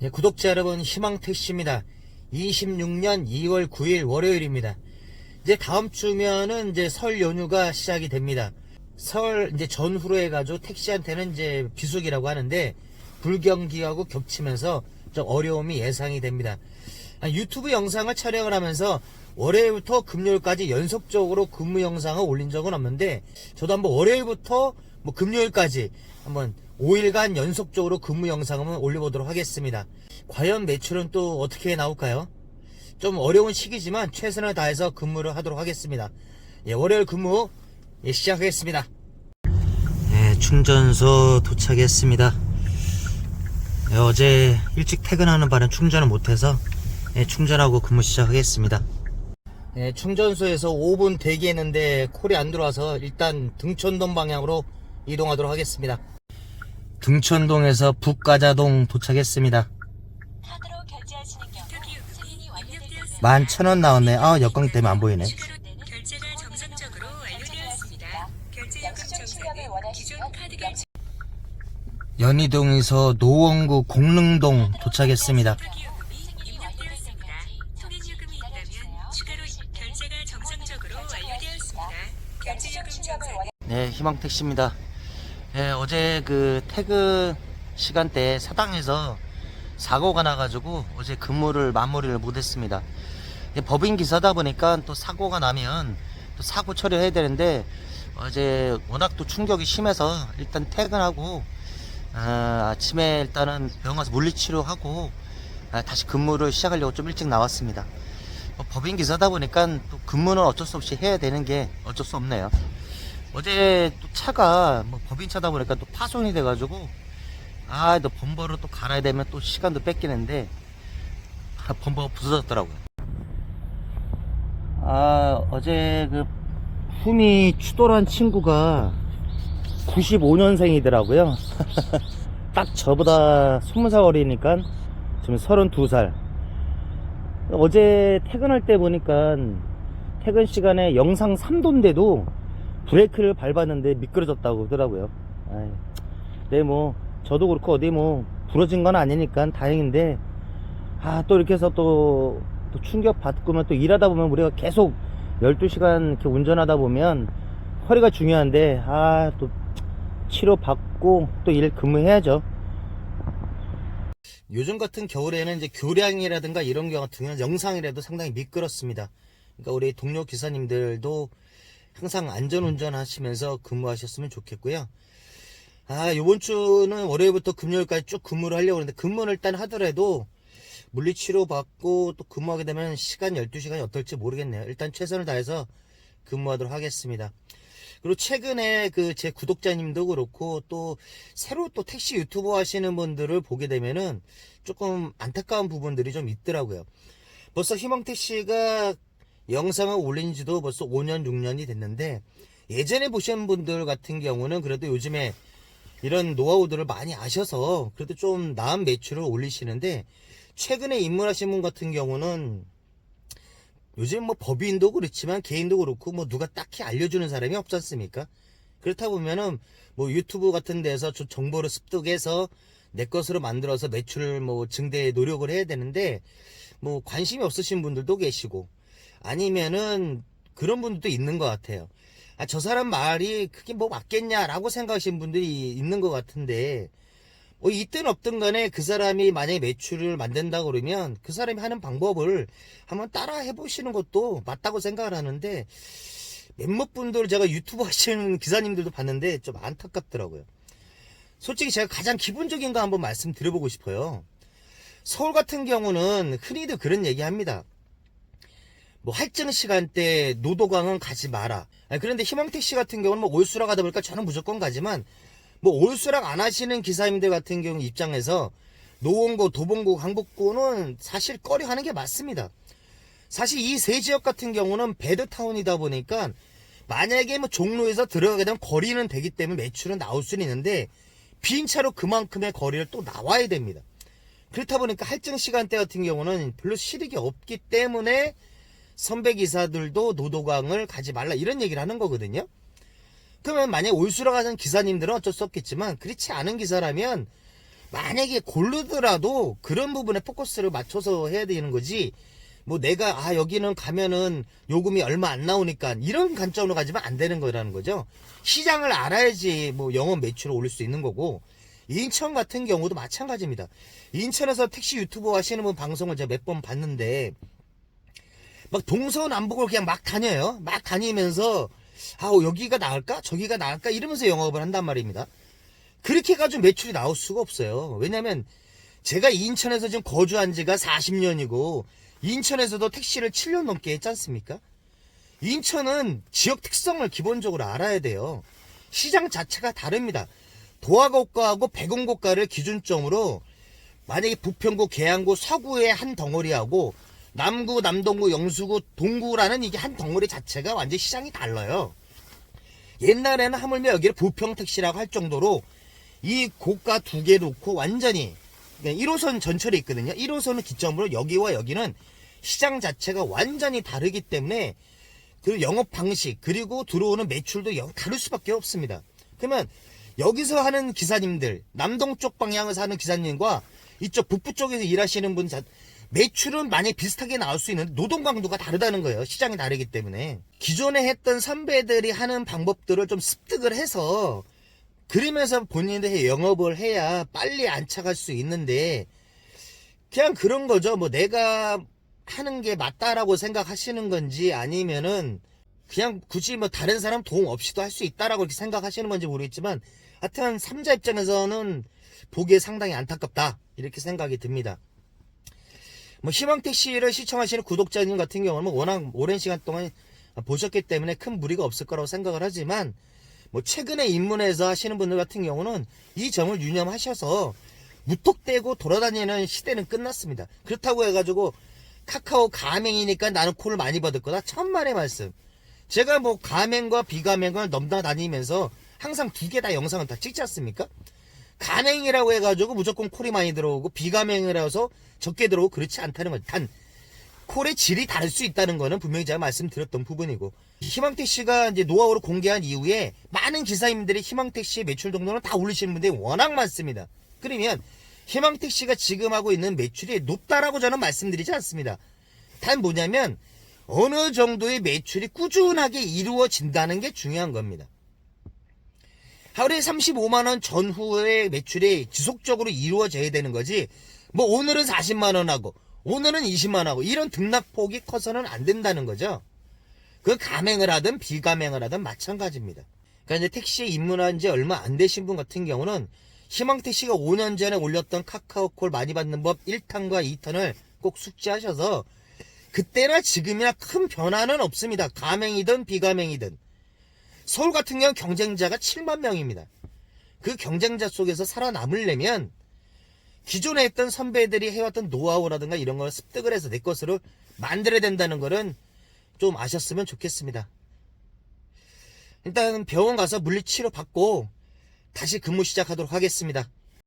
네, 구독자 여러분, 희망택시입니다. 26년 2월 9일 월요일입니다. 이제 다음 주면은 이제 설 연휴가 시작이 됩니다. 설 이제 전후로 해가지고 택시한테는 이제 비수기라고 하는데 불경기하고 겹치면서 좀 어려움이 예상이 됩니다. 유튜브 영상을 촬영을 하면서 월요일부터 금요일까지 연속적으로 근무 영상을 올린 적은 없는데, 저도 한번 월요일부터 금요일까지 한번 5일간 연속적으로 근무 영상을 올려보도록 하겠습니다. 과연 매출은 또 어떻게 나올까요? 좀 어려운 시기지만 최선을 다해서 근무를 하도록 하겠습니다. 월요일 근무 시작하겠습니다. 충전소 도착했습니다. 어제 일찍 퇴근하는 바람 충전을 못해서 충전하고 근무 시작하겠습니다. 충전소에서 5분 대기했는데 콜이 안 들어와서 일단 등촌동 방향으로 이동하도록 하겠습니다. 등촌동에서 북가자동 도착했습니다. 11,000원 나왔네. 여광 때문에 안 보이네. 결제가 정상적으로 완료되었습니다. 결제 요금 정산은 기존 카드 결제 연희동에서 노원구 공릉동 도착했습니다. 입력되었습니다. 통행 요금이 있다면 추가로 결제가 정상적으로 완료되었습니다. 결제 요금 정산. 네, 희망택시입니다. 어제 그 퇴근 시간대 사당에서 사고가 나가지고 어제 근무를 마무리를 못했습니다. 법인 기사다 보니까 또 사고가 나면 또 사고 처리해야 되는데, 어제 워낙 또 충격이 심해서 일단 퇴근하고 아침에 일단은 병원 가서 물리치료하고 다시 근무를 시작하려고 좀 일찍 나왔습니다. 법인 기사다 보니까 또 근무는 어쩔 수 없이 해야 되는 게 어쩔 수 없네요. 어제 또 차가 법인 차다 보니까 또 파손이 돼가지고 또 범버를 또 갈아야 되면 또 시간도 뺏기는데 범버가 부서졌더라고요. 어제 그 품이 추돌한 친구가 95년생이더라고요. 딱 저보다 20살 어리니까 지금 32살. 어제 퇴근할 때 보니까 퇴근 시간에 영상 3도인데도 브레이크를 밟았는데 미끄러졌다고 하더라고요. 네, 저도 그렇고 어디 부러진 건 아니니까 다행인데, 또 이렇게 해서 또 충격 받고면 또 일하다 보면 우리가 계속 12시간 이렇게 운전하다 보면 허리가 중요한데, 또 치료 받고 또 일 근무해야죠. 요즘 같은 겨울에는 이제 교량이라든가 이런 경우 같은 경우는 영상이라도 상당히 미끄럽습니다. 그러니까 우리 동료 기사님들도 항상 안전운전 하시면서 근무하셨으면 좋겠고요. 요번 주는 월요일부터 금요일까지 쭉 근무를 하려고 하는데, 근무를 일단 하더라도 물리치료 받고 또 근무하게 되면 시간 12시간이 어떨지 모르겠네요. 일단 최선을 다해서 근무하도록 하겠습니다. 그리고 최근에 제 구독자님도 그렇고 또 새로 또 택시 유튜버 하시는 분들을 보게 되면은 조금 안타까운 부분들이 좀 있더라고요. 벌써 희망택시가 영상을 올린 지도 벌써 5년 6년이 됐는데, 예전에 보신 분들 같은 경우는 그래도 요즘에 이런 노하우들을 많이 아셔서 그래도 좀 나은 매출을 올리시는데, 최근에 입문하신 분 같은 경우는 요즘 법인도 그렇지만 개인도 그렇고 누가 딱히 알려주는 사람이 없지 않습니까? 그렇다 보면은 유튜브 같은 데서 좀 정보를 습득해서 내 것으로 만들어서 매출을 증대에 노력을 해야 되는데, 관심이 없으신 분들도 계시고, 아니면은 그런 분들도 있는 것 같아요. 저 사람 말이 그게 맞겠냐라고 생각하시는 분들이 있는 것 같은데, 있든 없든 간에 그 사람이 만약에 매출을 만든다 그러면 그 사람이 하는 방법을 한번 따라 해보시는 것도 맞다고 생각을 하는데, 몇몇 분들 제가 유튜브 하시는 기사님들도 봤는데 좀 안타깝더라고요. 솔직히 제가 가장 기본적인 거 한번 말씀드려보고 싶어요. 서울 같은 경우는 흔히들 그런 얘기 합니다. 할증 시간대 노도강은 가지 마라. 그런데 희망택시 같은 경우는 올수락 하다 보니까 저는 무조건 가지만, 올수락 안 하시는 기사님들 같은 경우 입장에서 노원구, 도봉구, 강북구는 사실 꺼려 하는 게 맞습니다. 사실 이 세 지역 같은 경우는 배드타운이다 보니까 만약에 종로에서 들어가게 되면 거리는 되기 때문에 매출은 나올 수는 있는데, 빈 차로 그만큼의 거리를 또 나와야 됩니다. 그렇다 보니까 할증 시간대 같은 경우는 별로 실익이 없기 때문에 선배기사들도 노도강을 가지 말라 이런 얘기를 하는 거거든요. 그러면 만약에 올수락 하는 기사님들은 어쩔 수 없겠지만, 그렇지 않은 기사라면 만약에 고르더라도 그런 부분에 포커스를 맞춰서 해야 되는 거지. 뭐 내가 여기는 가면은 요금이 얼마 안 나오니까 이런 관점으로 가지면 안 되는 거라는 거죠. 시장을 알아야지 뭐 영업 매출을 올릴 수 있는 거고, 인천 같은 경우도 마찬가지입니다. 인천에서 택시 유튜버 하시는 분 방송을 제가 몇 번 봤는데 막 동서남북을 그냥 막 다녀요. 막 다니면서 여기가 나을까 저기가 나을까 이러면서 영업을 한단 말입니다. 그렇게 해가지고 매출이 나올 수가 없어요. 왜냐면 제가 인천에서 지금 거주한 지가 40년이고 인천에서도 택시를 7년 넘게 했지 않습니까? 인천은 지역 특성을 기본적으로 알아야 돼요. 시장 자체가 다릅니다. 도하고가하고 백운고가를 기준점으로 만약에 부평구, 계양구, 서구의 한 덩어리하고 남구, 남동구, 영수구, 동구라는 이게 한 덩어리 자체가 완전 시장이 달라요. 옛날에는 하물며 여기를 부평택시라고 할 정도로 이 고가 두 개 놓고 완전히 1호선 전철이 있거든요. 1호선을 기점으로 여기와 여기는 시장 자체가 완전히 다르기 때문에 그 영업 방식 그리고 들어오는 매출도 다를 수밖에 없습니다. 그러면 여기서 하는 기사님들, 남동 쪽 방향에서 하는 기사님과 이쪽 북부 쪽에서 일하시는 분 매출은 많이 비슷하게 나올 수 있는 노동 강도가 다르다는 거예요. 시장이 다르기 때문에. 기존에 했던 선배들이 하는 방법들을 좀 습득을 해서 그러면서 본인들이 영업을 해야 빨리 안착할 수 있는데, 그냥 그런 거죠. 뭐 내가 하는 게 맞다라고 생각하시는 건지 아니면은 그냥 굳이 뭐 다른 사람 도움 없이도 할 수 있다라고 이렇게 생각하시는 건지 모르겠지만, 하여튼 3자 입장에서는 보기에 상당히 안타깝다 이렇게 생각이 듭니다. 뭐 희망택시를 시청하시는 구독자님 같은 경우는 워낙 오랜 시간 동안 보셨기 때문에 큰 무리가 없을 거라고 생각을 하지만, 뭐 최근에 입문해서 하시는 분들 같은 경우는 이 점을 유념하셔서 무턱대고 돌아다니는 시대는 끝났습니다. 그렇다고 해가지고 카카오 가맹이니까 나는 콜을 많이 받을 거다, 천만의 말씀. 제가 뭐 가맹과 비가맹을 넘나다니면서 항상 두 개 다 영상을 다 찍지 않습니까? 가맹이라고 해가지고 무조건 콜이 많이 들어오고 비가맹이라서 적게 들어오고 그렇지 않다는 거죠. 단 콜의 질이 다를 수 있다는 거는 분명히 제가 말씀드렸던 부분이고, 희망택시가 이제 노하우를 공개한 이후에 많은 기사님들이 희망택시의 매출 정도는 다 올리시는 분들이 워낙 많습니다. 그러면 희망택시가 지금 하고 있는 매출이 높다라고 저는 말씀드리지 않습니다. 단 뭐냐면 어느 정도의 매출이 꾸준하게 이루어진다는 게 중요한 겁니다. 하루에 35만원 전후의 매출이 지속적으로 이루어져야 되는 거지, 뭐 오늘은 40만원 하고 오늘은 20만원 하고 이런 등락폭이 커서는 안 된다는 거죠. 그 가맹을 하든 비가맹을 하든 마찬가지입니다. 그러니까 이제 택시에 입문한 지 얼마 안 되신 분 같은 경우는 희망택시가 5년 전에 올렸던 카카오콜 많이 받는 법 1탄과 2탄을 꼭 숙지하셔서, 그때나 지금이나 큰 변화는 없습니다. 가맹이든 비가맹이든. 서울 같은 경우는 경쟁자가 7만 명입니다. 그 경쟁자 속에서 살아남으려면 기존에 했던 선배들이 해왔던 노하우라든가 이런 걸 습득을 해서 내 것으로 만들어야 된다는 거는 좀 아셨으면 좋겠습니다. 일단 병원 가서 물리치료 받고 다시 근무 시작하도록 하겠습니다.